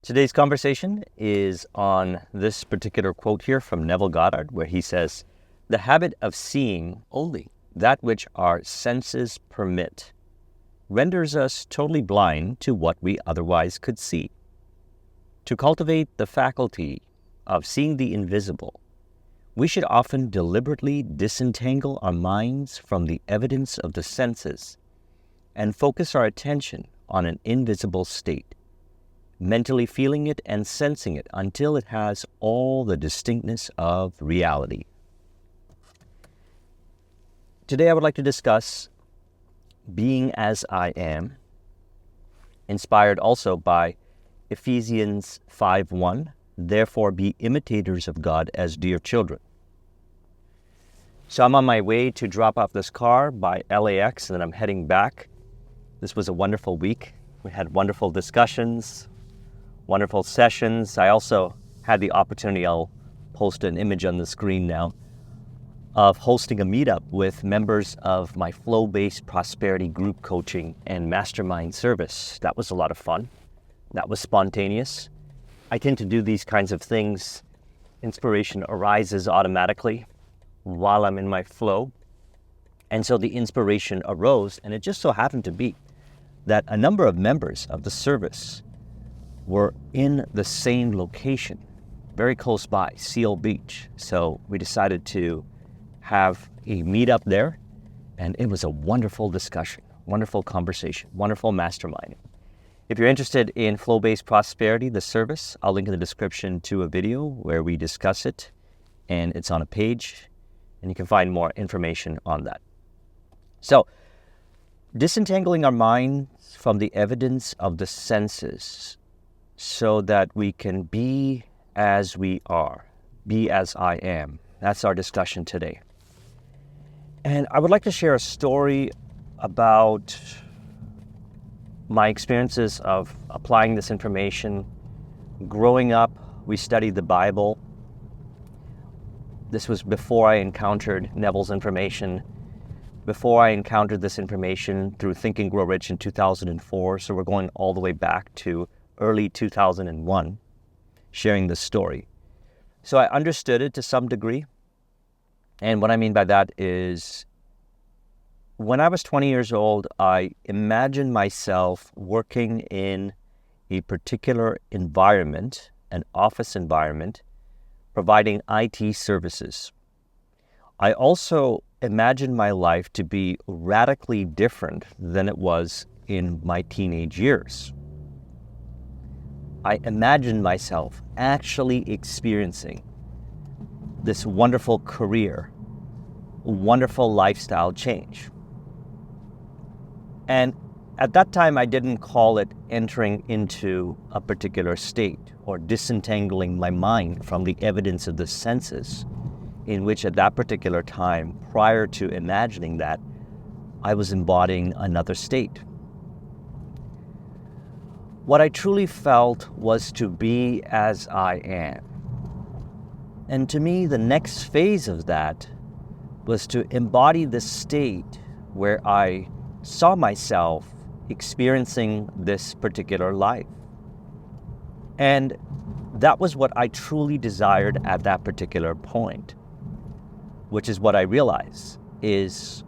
Today's conversation is on this particular quote here from Neville Goddard, where he says, "The habit of seeing only that which our senses permit renders us totally blind to what we otherwise could see. To cultivate the faculty of seeing the invisible, we should often deliberately disentangle our minds from the evidence of the senses and focus our attention on an invisible state, mentally feeling it and sensing it until it has all the distinctness of reality." Today I would like to discuss being as I am, inspired also by Ephesians 5:1, "Therefore be imitators of God as dear children." So I'm on my way to drop off this car by LAX, and then I'm heading back. This was a wonderful week. We had wonderful discussions, wonderful sessions. I also had the opportunity, I'll post an image on the screen now, of hosting a meetup with members of my flow-based prosperity group coaching and mastermind service. That was a lot of fun. That was spontaneous. I tend to do these kinds of things. Inspiration arises automatically while I'm in my flow. And so the inspiration arose, and it just so happened to be that a number of members of the service were in the same location, very close by, Seal Beach. So we decided to have a meetup there, and it was a wonderful discussion, wonderful conversation, wonderful masterminding. If you're interested in flow-based prosperity, the service, I'll link in the description to a video where we discuss it, and it's on a page, and you can find more information on that. So, disentangling our minds from the evidence of the senses so that we can be as we are, be as I am. That's our discussion today. And I would like to share a story about my experiences of applying this information. Growing up, we studied the Bible. This was before I encountered Neville's information, before I encountered this information through Think and Grow Rich in 2004. So we're going all the way back to early 2001, sharing this story. So I understood it to some degree. And what I mean by that is, when I was 20 years old, I imagined myself working in a particular environment, an office environment, providing IT services. I also imagined my life to be radically different than it was in my teenage years. I imagined myself actually experiencing this wonderful career, wonderful lifestyle change. And at that time, I didn't call it entering into a particular state or disentangling my mind from the evidence of the senses, in which at that particular time, prior to imagining that, I was embodying another state. What I truly felt was to be as I am. And to me, the next phase of that was to embody the state where I saw myself experiencing this particular life. And that was what I truly desired at that particular point, which is what I realized is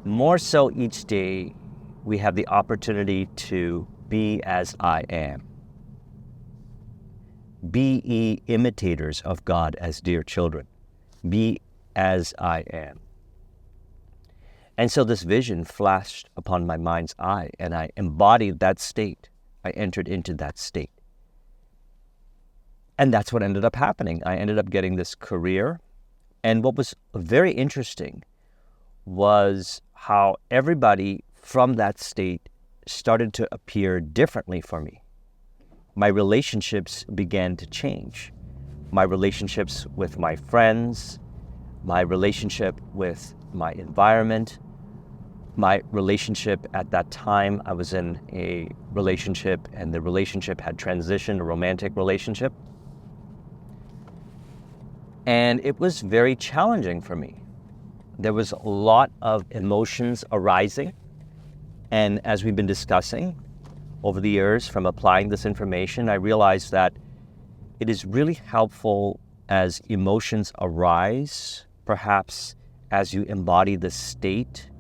more so each day we have the opportunity to be as I am. Be ye imitators of God as dear children. Be as I am. And so this vision flashed upon my mind's eye, and I embodied that state. I entered into that state. And that's what ended up happening. I ended up getting this career. And what was very interesting was how everybody from that state started to appear differently for me. My relationships began to change. My relationships with my friends, my relationship with my environment, my relationship at that time, I was in a relationship, and the relationship had transitioned, a romantic relationship. And it was very challenging for me. There was a lot of emotions arising. And as we've been discussing, over the years from applying this information, I realized that it is really helpful as emotions arise, perhaps as you embody the state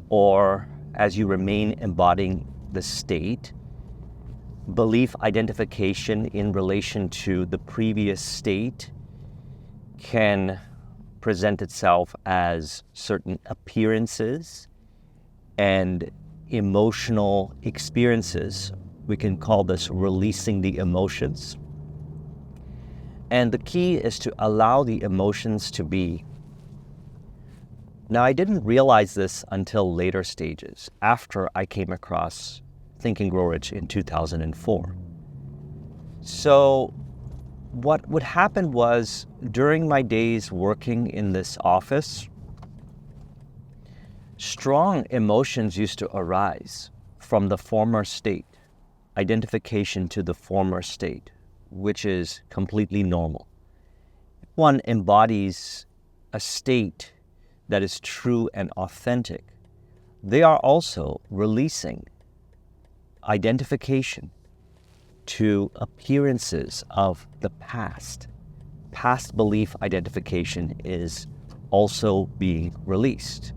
or as you remain embodying the state. Belief identification in relation to the previous state can present itself as certain appearances and emotional experiences. We can call this releasing the emotions. And the key is to allow the emotions to be. Now, I didn't realize this until later stages, after I came across Think and Grow Rich in 2004. So what would happen was, during my days working in this office, strong emotions used to arise from the former state, identification to the former state, which is completely normal. One embodies a state that is true and authentic. They are also releasing identification to appearances of the past. Past belief identification is also being released.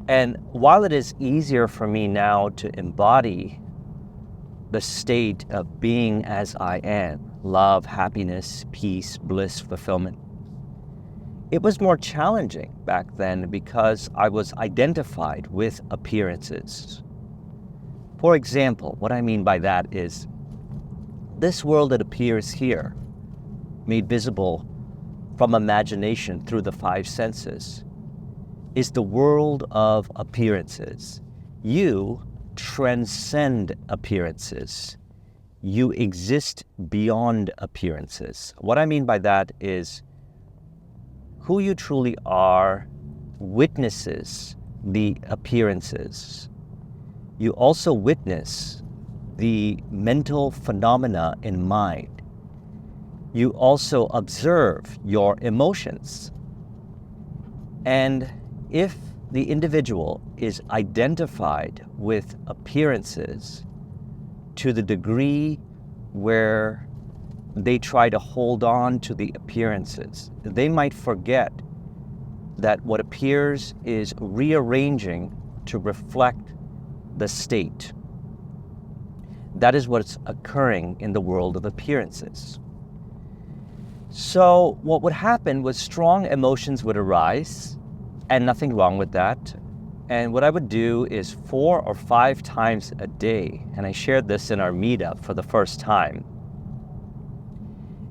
And while it is easier for me now to embody the state of being as I am, love, happiness, peace, bliss, fulfillment, it was more challenging back then because I was identified with appearances. For example, what I mean by that is this world that appears here, made visible from imagination through the five senses, is the world of appearances. You transcend appearances. You exist beyond appearances. What I mean by that is who you truly are witnesses the appearances. You also witness the mental phenomena in mind. You also observe your emotions. And if the individual is identified with appearances to the degree where they try to hold on to the appearances, they might forget that what appears is rearranging to reflect the state. That is what's occurring in the world of appearances. So what would happen was strong emotions would arise, and nothing wrong with that. And what I would do is 4 or 5 times a day, and I shared this in our meetup for the first time,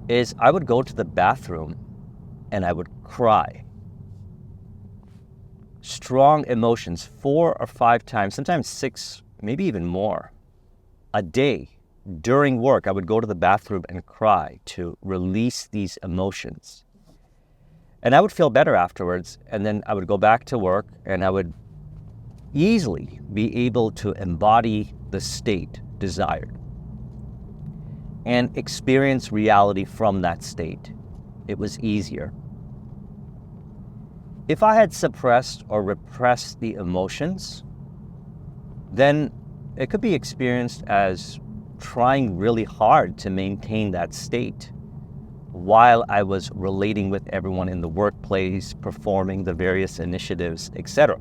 is I would go to the bathroom and I would cry. Strong emotions 4 or 5 times, sometimes 6, maybe even more, a day. During work, I would go to the bathroom and cry to release these emotions. And I would feel better afterwards, and then I would go back to work and I would easily be able to embody the state desired and experience reality from that state. It was easier. If I had suppressed or repressed the emotions, then it could be experienced as trying really hard to maintain that state while I was relating with everyone in the workplace, performing the various initiatives, etc.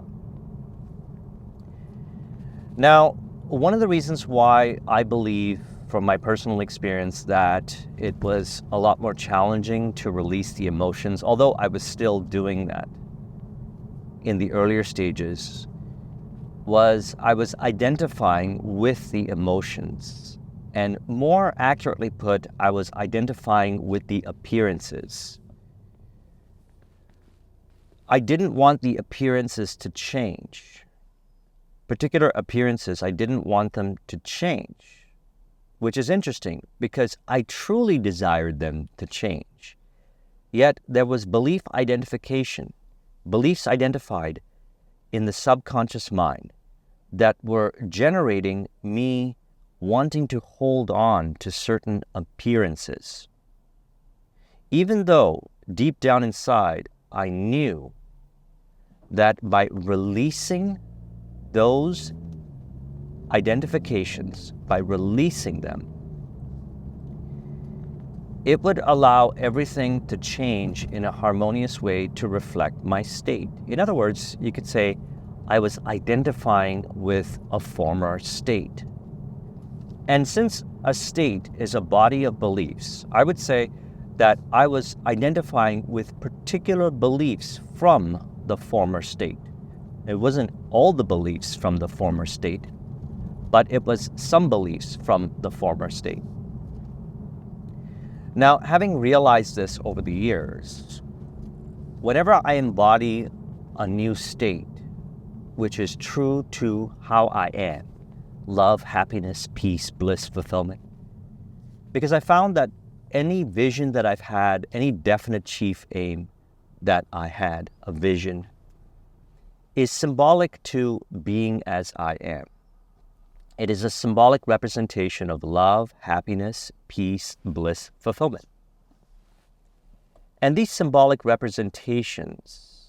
Now, one of the reasons why I believe, from my personal experience, that it was a lot more challenging to release the emotions, although I was still doing that in the earlier stages, was I was identifying with the emotions. And more accurately put, I was identifying with the appearances. I didn't want the appearances to change. Particular appearances, I didn't want them to change, which is interesting because I truly desired them to change. Yet there was belief identification, beliefs identified in the subconscious mind that were generating me wanting to hold on to certain appearances. Even though deep down inside, I knew that by releasing those identifications, by releasing them, it would allow everything to change in a harmonious way to reflect my state. In other words, you could say I was identifying with a former state. And since a state is a body of beliefs, I would say that I was identifying with particular beliefs from the former state. It wasn't all the beliefs from the former state, but it was some beliefs from the former state. Now, having realized this over the years, whenever I embody a new state, which is true to how I am, love, happiness, peace, bliss, fulfillment, because I found that any vision that I've had, any definite chief aim that I had, a vision, is symbolic to being as I am. It is a symbolic representation of love, happiness, peace, bliss, fulfillment. And these symbolic representations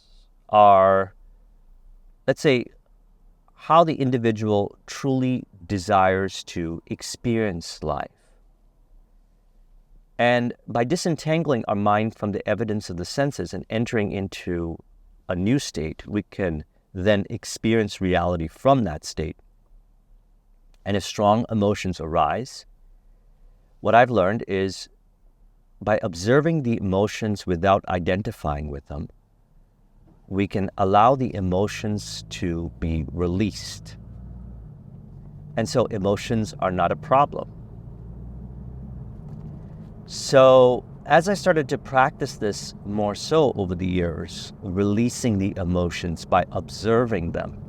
are, let's say, how the individual truly desires to experience life. And by disentangling our mind from the evidence of the senses and entering into a new state, we can then experience reality from that state. And if strong emotions arise, what I've learned is by observing the emotions without identifying with them, we can allow the emotions to be released. And so emotions are not a problem. So as I started to practice this more so over the years, releasing the emotions by observing them,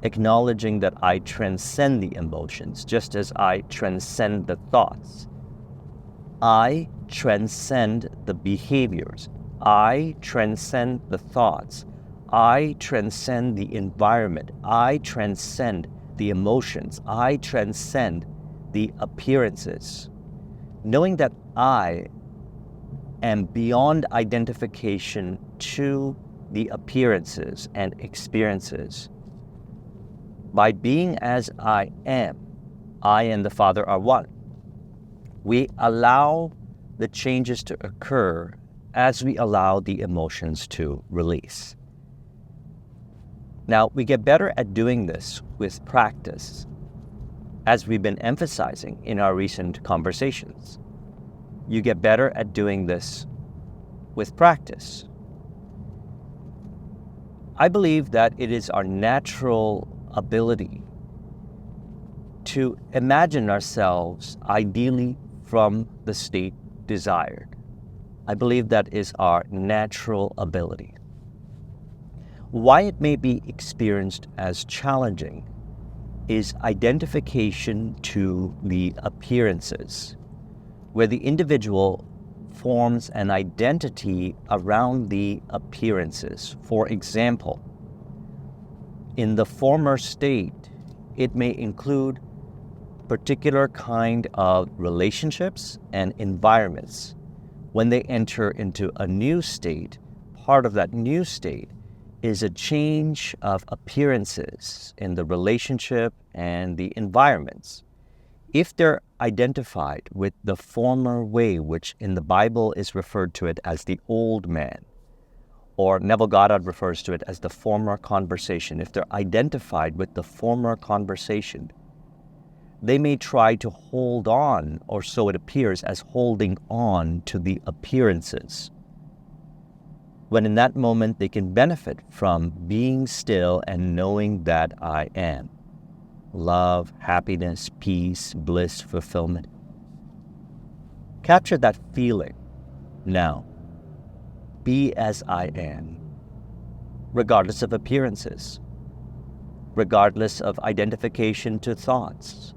acknowledging that I transcend the emotions just as I transcend the thoughts. I transcend the behaviors. I transcend the thoughts. I transcend the environment. I transcend the emotions. I transcend the appearances. Knowing that I am beyond identification to the appearances and experiences. By being as I am, I and the Father are one. We allow the changes to occur as we allow the emotions to release. Now, we get better at doing this with practice, as we've been emphasizing in our recent conversations. You get better at doing this with practice. I believe that it is our natural ability to imagine ourselves ideally from the state desired. I believe that is our natural ability. Why it may be experienced as challenging is identification to the appearances, where the individual forms an identity around the appearances. For example, in the former state, it may include particular kind of relationships and environments. When they enter into a new state, part of that new state is a change of appearances in the relationship and the environments. If they're identified with the former way, which in the Bible is referred to it as the old man, or Neville Goddard refers to it as the former conversation. If they're identified with the former conversation, they may try to hold on, or so it appears, as holding on to the appearances, when in that moment they can benefit from being still and knowing that I am. Love, happiness, peace, bliss, fulfillment. Capture that feeling now. Be as I am, regardless of appearances, regardless of identification to thoughts,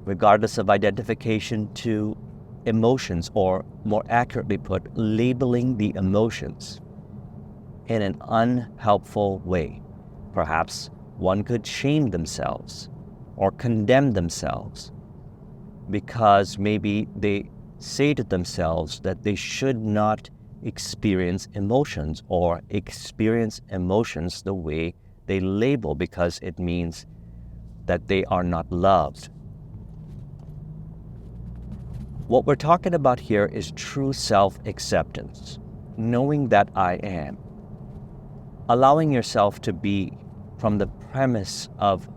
regardless of identification to emotions, or more accurately put, labeling the emotions in an unhelpful way. Perhaps one could shame themselves or condemn themselves because maybe they say to themselves that they should not experience emotions, or experience emotions the way they label, because it means that they are not loved. What we're talking about here is true self-acceptance, knowing that I am, allowing yourself to be from the premise of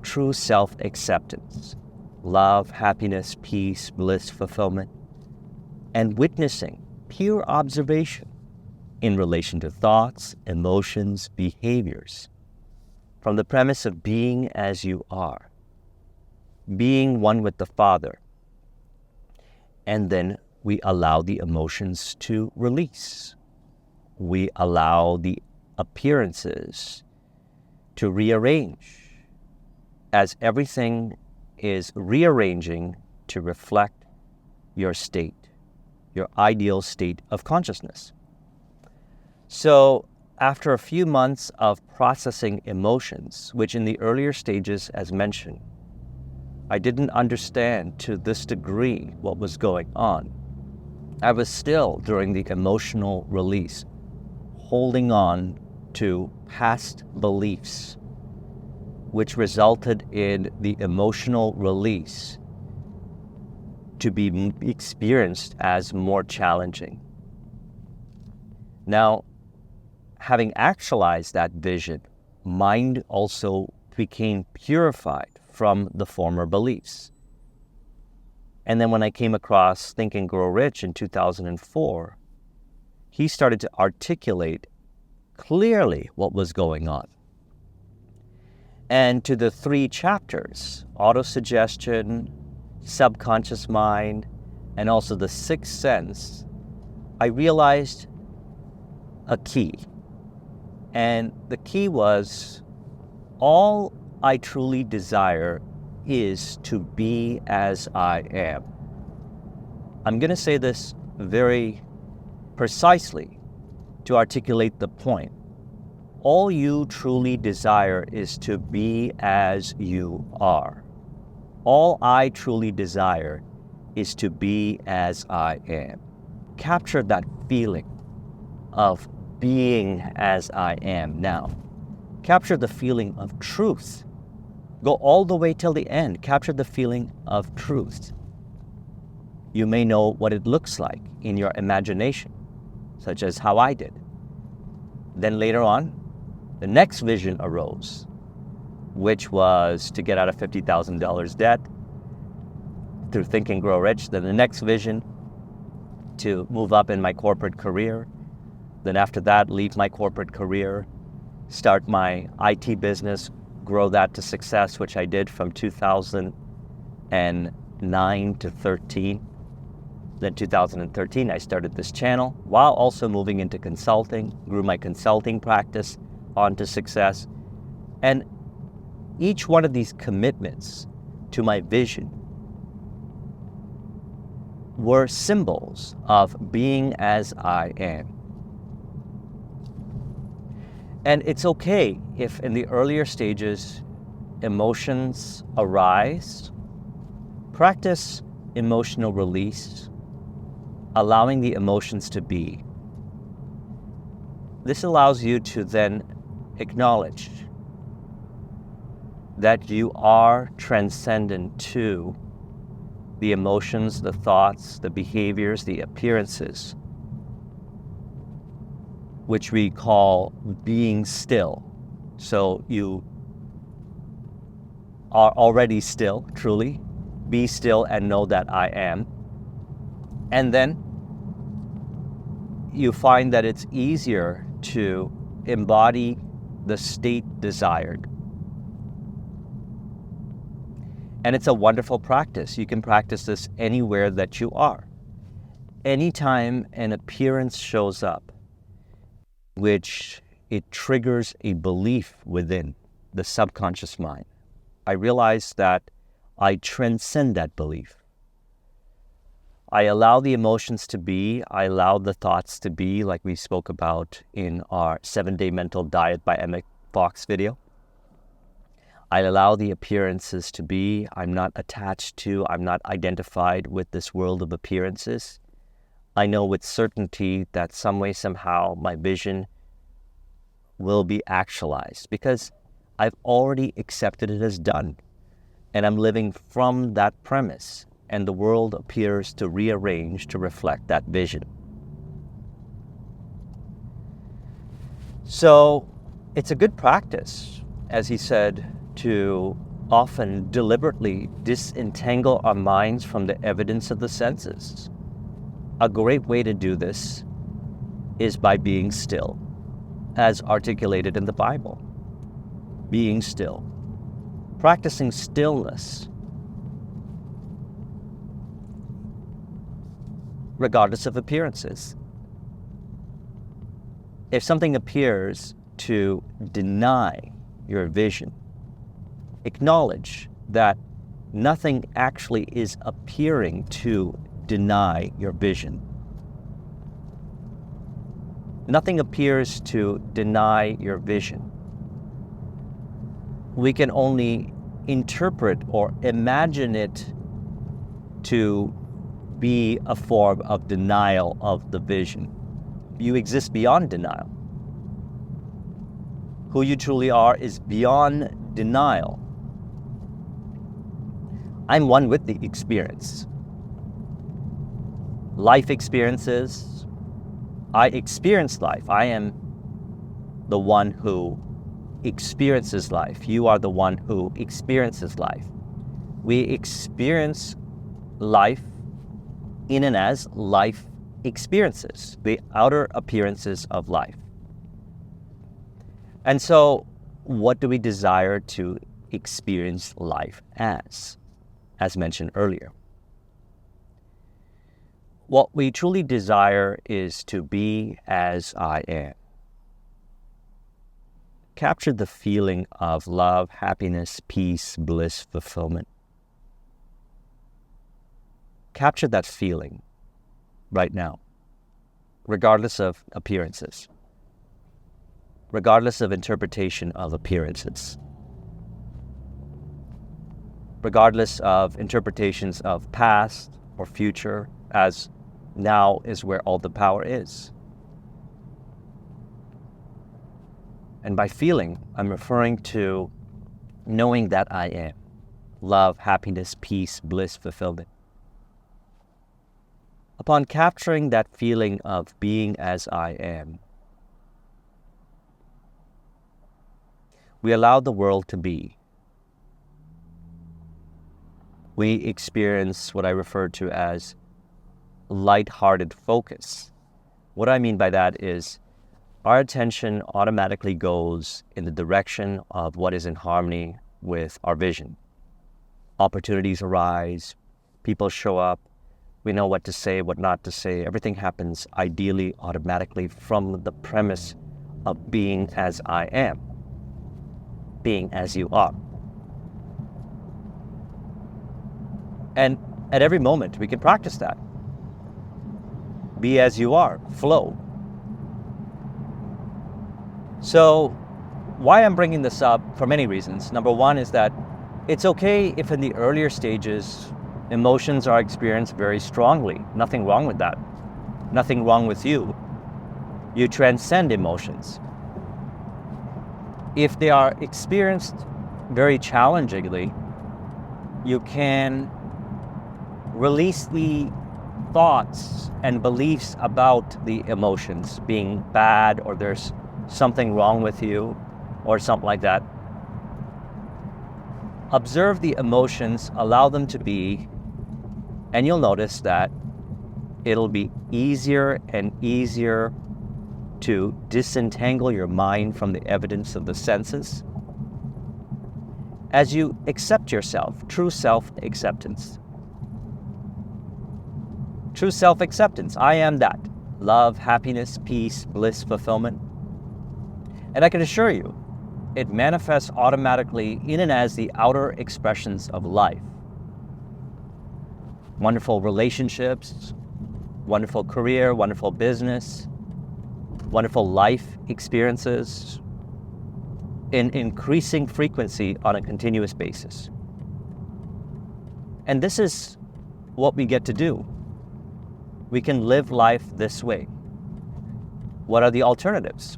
true self-acceptance, love, happiness, peace, bliss, fulfillment, and witnessing pure observation in relation to thoughts, emotions, behaviors, from the premise of being as you are, being one with the Father. And then we allow the emotions to release. We allow the appearances to rearrange as everything is rearranging to reflect your state, your ideal state of consciousness. So after a few months of processing emotions, which in the earlier stages, as mentioned, I didn't understand to this degree what was going on. I was still, during the emotional release, holding on to past beliefs, which resulted in the emotional release to be experienced as more challenging. Now, having actualized that vision, mind also became purified from the former beliefs. And then when I came across Think and Grow Rich in 2004, he started to articulate clearly what was going on. And to the 3 chapters, autosuggestion, subconscious mind, and also the 6th sense, I realized a key. And the key was, all I truly desire is to be as I am. I'm going to say this very precisely to articulate the point. All you truly desire is to be as you are. All I truly desire is to be as I am. Capture that feeling of being as I am now. Capture the feeling of truth. Go all the way till the end. Capture the feeling of truth. You may know what it looks like in your imagination, such as how I did. Then later on, the next vision arose, which was to get out of $50,000 debt through Think and Grow Rich. Then the next vision, to move up in my corporate career. Then after that, leave my corporate career, start my IT business, grow that to success, which I did from 2009 to 13. Then 2013, I started this channel while also moving into consulting, grew my consulting practice onto success. And each one of these commitments to my vision were symbols of being as I am. And it's okay if in the earlier stages emotions arise. Practice emotional release, allowing the emotions to be. This allows you to then acknowledge that you are transcendent to the emotions, the thoughts, the behaviors, the appearances, which we call being still. So you are already still, truly. Be still and know that I am. And then you find that it's easier to embody the state desired. And it's a wonderful practice. You can practice this anywhere that you are. Anytime an appearance shows up, which it triggers a belief within the subconscious mind, I realize that I transcend that belief. I allow the emotions to be, I allow the thoughts to be, like we spoke about in our 7-Day Mental Diet by Emmett Fox video. I allow the appearances to be. I'm not attached to, I'm not identified with this world of appearances. I know with certainty that some way, somehow, my vision will be actualized, because I've already accepted it as done, and I'm living from that premise, and the world appears to rearrange to reflect that vision. So it's a good practice, as he said, to often deliberately disentangle our minds from the evidence of the senses. A great way to do this is by being still, as articulated in the Bible. Being still. Practicing stillness, regardless of appearances. If something appears to deny your vision, acknowledge that nothing actually is appearing to deny your vision. Nothing appears to deny your vision. We can only interpret or imagine it to be a form of denial of the vision. You exist beyond denial. Who you truly are is beyond denial. I'm one with the experience. Life experiences. I experience life. I am the one who experiences life. You are the one who experiences life. We experience life in and as life experiences, the outer appearances of life. And so, what do we desire to experience life as mentioned earlier? What we truly desire is to be as I am. Capture the feeling of love, happiness, peace, bliss, fulfillment. Capture that feeling right now, regardless of appearances, regardless of interpretation of appearances, regardless of interpretations of past or future, as now is where all the power is. And by feeling, I'm referring to knowing that I am. Love, happiness, peace, bliss, fulfillment. Upon capturing that feeling of being as I am, we allow the world to be. We experience what I refer to as light-hearted focus. What I mean by that is our attention automatically goes in the direction of what is in harmony with our vision. Opportunities arise, people show up, we know what to say, what not to say. Everything happens ideally, automatically from the premise of being as I am, being as you are. And at every moment, we can practice that. Be as you are, flow. So, why I'm bringing this up, for many reasons. Number one is that it's okay if in the earlier stages, emotions are experienced very strongly. Nothing wrong with that. Nothing wrong with you. You transcend emotions. If they are experienced very challengingly, you can release the thoughts and beliefs about the emotions being bad, or there's something wrong with you, or something like that. Observe the emotions, allow them to be, and you'll notice that it'll be easier and easier to disentangle your mind from the evidence of the senses as you accept yourself, true self-acceptance. True self-acceptance, I am that. Love, happiness, peace, bliss, fulfillment. And I can assure you, it manifests automatically in and as the outer expressions of life. Wonderful relationships, wonderful career, wonderful business, wonderful life experiences in increasing frequency on a continuous basis. And this is what we get to do. We can live life this way. What are the alternatives?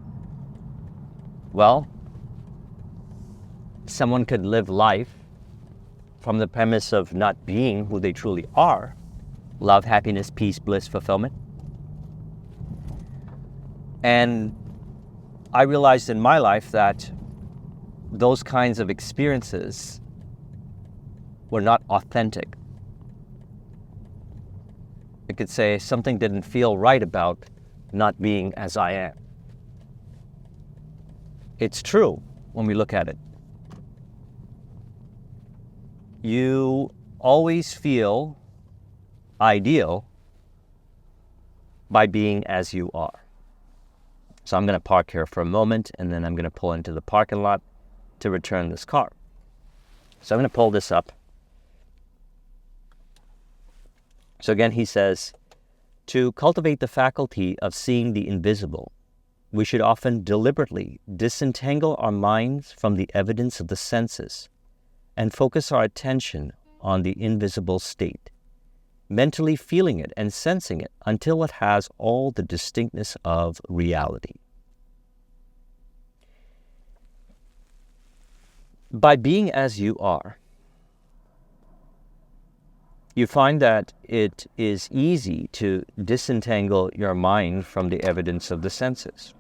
Well, someone could live life from the premise of not being who they truly are, love, happiness, peace, bliss, fulfillment. And I realized in my life that those kinds of experiences were not authentic. I could say something didn't feel right about not being as I am. It's true when we look at it. You always feel ideal by being as you are. So I'm going to park here for a moment, and then I'm going to pull into the parking lot to return this car. So I'm going to pull this up. So again, he says, to cultivate the faculty of seeing the invisible, we should often deliberately disentangle our minds from the evidence of the senses and focus our attention on the invisible state, mentally feeling it and sensing it until it has all the distinctness of reality. By being as you are, you find that it is easy to disentangle your mind from the evidence of the senses,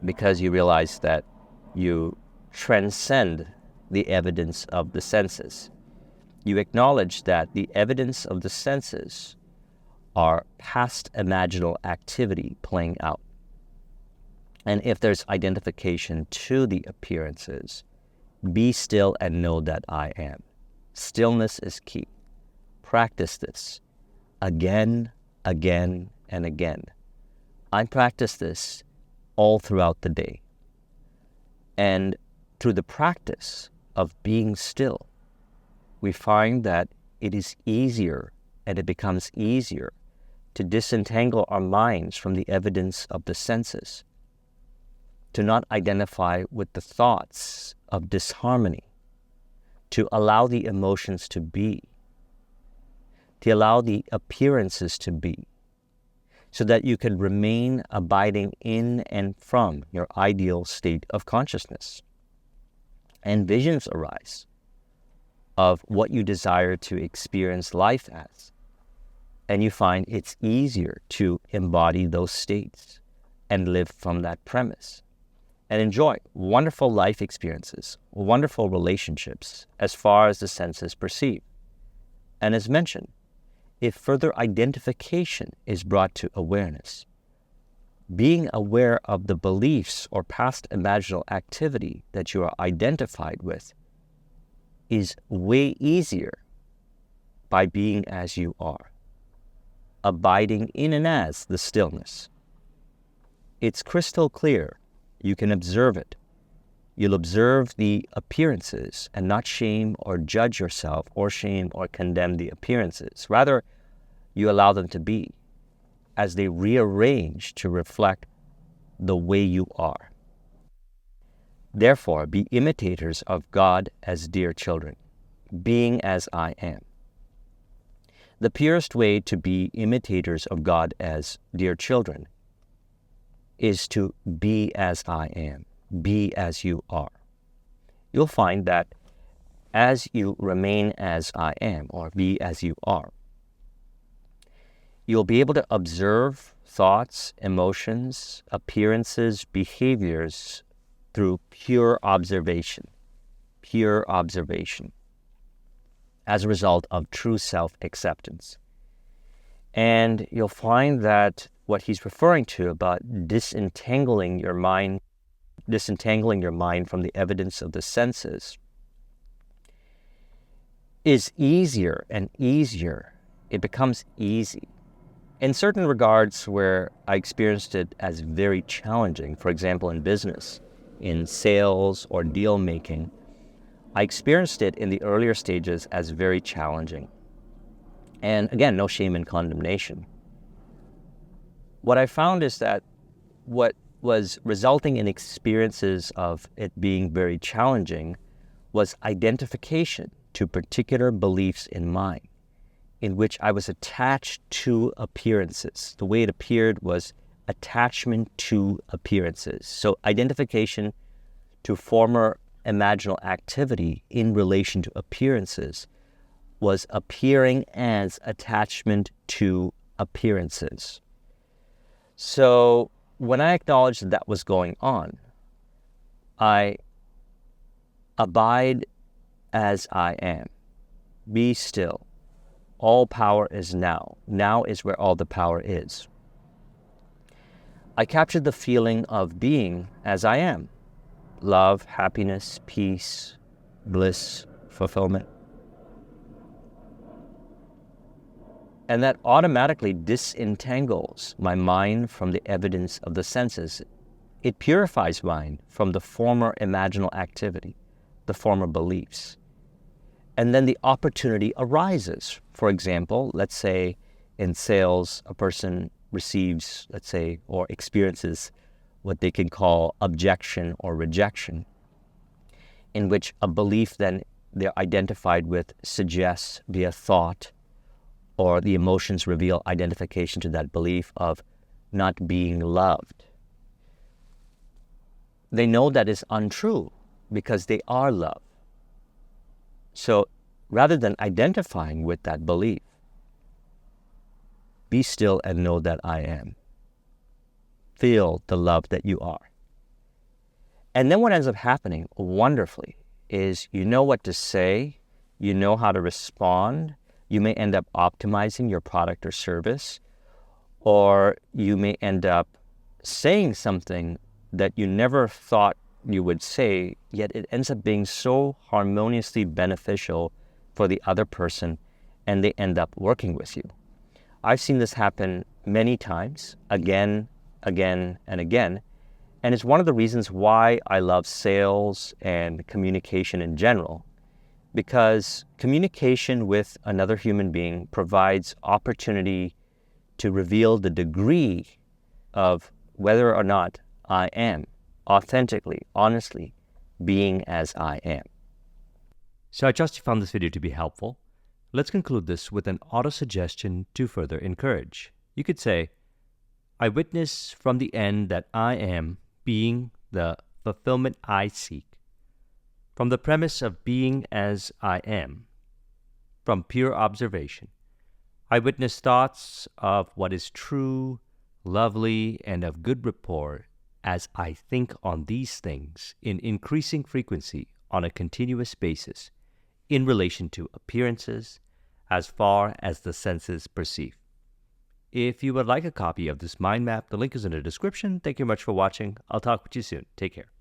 because you realize that you transcend the evidence of the senses. You acknowledge that the evidence of the senses are past imaginal activity playing out. And if there's identification to the appearances, be still and know that I am. Stillness is key. Practice this again, again, and again. I practice this all throughout the day. And through the practice of being still, we find that it is easier, and it becomes easier, to disentangle our minds from the evidence of the senses, to not identify with the thoughts of disharmony, to allow the emotions to be, to allow the appearances to be, so that you can remain abiding in and from your ideal state of consciousness. And visions arise of what you desire to experience life as. And you find it's easier to embody those states and live from that premise and enjoy wonderful life experiences, wonderful relationships as far as the senses perceive. And as mentioned, if further identification is brought to awareness, being aware of the beliefs or past imaginal activity that you are identified with is way easier by being as you are, abiding in and as the stillness. It's crystal clear. You can observe it. You'll observe the appearances and not shame or judge yourself or shame or condemn the appearances. Rather, you allow them to be as they rearrange to reflect the way you are. Therefore, be imitators of God as dear children, being as I am. The purest way to be imitators of God as dear children is to be as I am, be as you are. You'll find that as you remain as I am, or be as you are, you'll be able to observe thoughts, emotions, appearances, behaviors through pure observation as a result of true self-acceptance. And you'll find that what he's referring to about disentangling your mind from the evidence of the senses is easier and easier. It becomes easy. In certain regards where I experienced it as very challenging, for example, in business, in sales or deal making, I experienced it in the earlier stages as very challenging. And again, no shame and condemnation. What I found is that what was resulting in experiences of it being very challenging was identification to particular beliefs in mind, in which I was attached to appearances. The way it appeared was attachment to appearances. So identification to former imaginal activity in relation to appearances was appearing as attachment to appearances. So when I acknowledged that was going on, I abide as I am. Be still. All power is now. Now is where all the power is. I captured the feeling of being as I am. Love, happiness, peace, bliss, fulfillment. And that automatically disentangles my mind from the evidence of the senses. It purifies mind from the former imaginal activity, the former beliefs. And then the opportunity arises. For example, let's say in sales, a person receives, let's say, or experiences what they can call objection or rejection, in which a belief then they're identified with suggests via thought, or the emotions reveal identification to that belief of not being loved. They know that is untrue because they are loved. So rather than identifying with that belief, be still and know that I am. Feel the love that you are. And then what ends up happening wonderfully is you know what to say, you know how to respond. You may end up optimizing your product or service, or you may end up saying something that you never thought you would say, yet it ends up being so harmoniously beneficial for the other person, and they end up working with you. I've seen this happen many times, again, and again, and it's one of the reasons why I love sales and communication in general, because communication with another human being provides opportunity to reveal the degree of whether or not I am authentically, honestly, being as I am. So I trust you found this video to be helpful. Let's conclude this with an auto-suggestion to further encourage. You could say, I witness from the end that I am being the fulfillment I seek. From the premise of being as I am, from pure observation, I witness thoughts of what is true, lovely, and of good rapport as I think on these things in increasing frequency on a continuous basis in relation to appearances as far as the senses perceive. If you would like a copy of this mind map, the link is in the description. Thank you much for watching. I'll talk with you soon. Take care.